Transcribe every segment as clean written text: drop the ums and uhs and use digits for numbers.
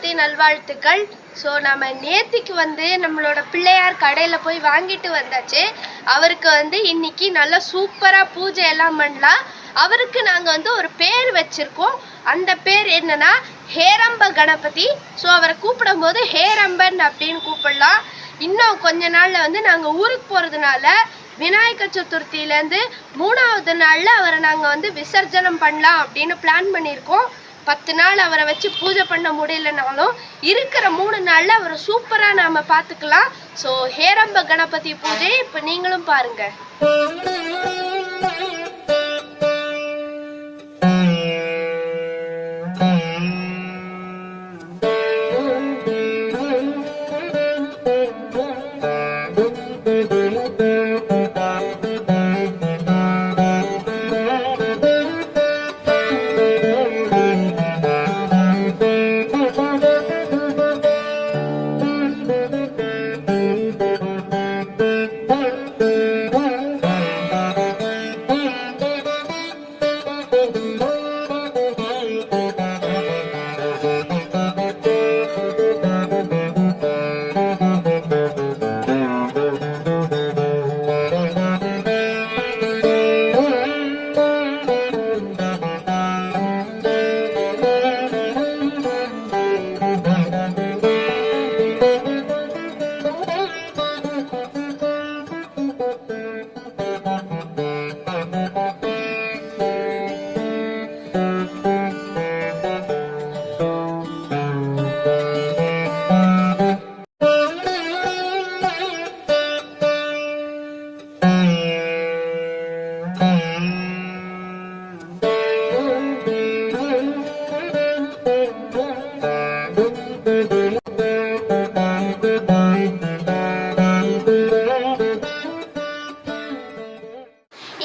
சதுர்த்தி நல்வாழ்த்துக்கள். ஸோ நம்ம நேத்திக்கு நம்மளோட பிள்ளையார் கடையில் போய் வாங்கிட்டு வந்தாச்சு. அவருக்கு இன்னைக்கு நல்லா சூப்பராக பூஜை எல்லாம் பண்ணலாம். அவருக்கு நாங்கள் ஒரு பேர் வச்சுருக்கோம். அந்த பேர் என்னன்னா ஹேரம்ப கணபதி. ஸோ அவரை கூப்பிடும் போது ஹேரம்பன் அப்படின்னு கூப்பிடலாம். இன்னும் கொஞ்ச நாளில் நாங்கள் ஊருக்கு போகிறதுனால விநாயகர் சதுர்த்தியிலேருந்து 3வது நாளில் அவரை நாங்கள் விசர்ஜனம் பண்ணலாம் அப்படின்னு பிளான் பண்ணியிருக்கோம். 10 நாள் அவரை வச்சு பூஜை பண்ண முடியலனாலும் இருக்கிற 3 நாளில் அவரை சூப்பராக நாம் பார்த்துக்கலாம். ஸோ ஹேரம்ப கணபதி பூஜை இப்போ நீங்களும் பாருங்கள்.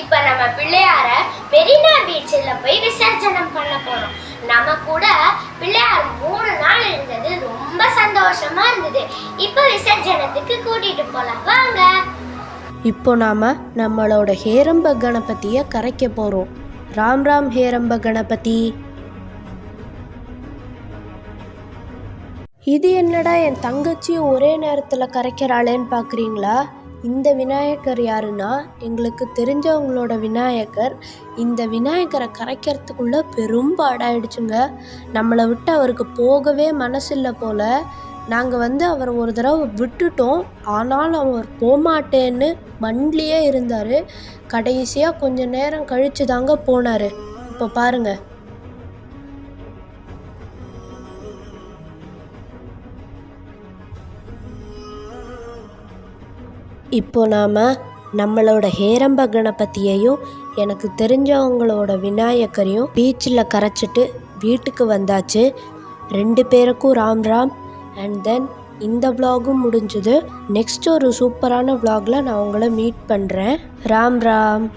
இப்ப நம்ம பிள்ளையார மெரினா பீச்சில் போய் விசர்ஜனம் பண்ண போறோம். நம்ம கூட பிள்ளையார் 3 நாள் இருந்தது ரொம்ப சந்தோஷமா இருந்தது. இப்ப விசர்ஜனத்துக்கு கூட்டிட்டு போலாம் வாங்க. இப்போ நாம நம்மளோட ஹேரம்ப கணபதியை கரைக்க போறோம். ராம் ராம் ஹேரம்ப கணபதி. இது என்னடா என் தங்கச்சியும் ஒரே நேரத்தில் கரைக்கிறாளேன்னு பார்க்குறீங்களா? இந்த விநாயகர் யாருன்னா எங்களுக்கு தெரிஞ்சவங்களோட விநாயகர். இந்த விநாயகரை கரைக்கிறதுக்குள்ள பெரும்பாடாயிடுச்சுங்க. நம்மளை விட்டு அவருக்கு போகவே மனசில்லை போல. நாங்கள் அவரை ஒரு தடவை விட்டுட்டோம். ஆனாலும் அவர் போமாட்டேன்னு மண்லேயே இருந்தார். கடைசியாக கொஞ்ச நேரம் கழிச்சு தாங்க போனார். இப்போ பாருங்க. இப்போ நாம் நம்மளோட ஹேரம்ப கணபதியையும் எனக்கு தெரிஞ்சவங்களோட விநாயகரையும் பீச்சில் கரைச்சிட்டு வீட்டுக்கு வந்தாச்சு. 2 பேருக்கும் ராம் ராம். அண்ட் தென் இந்த vlogகும் முடிஞ்சுது. நெக்ஸ்ட் ஒரு சூப்பரான vlogல நான் உங்களை மீட் பண்ணுறேன். ராம் ராம்.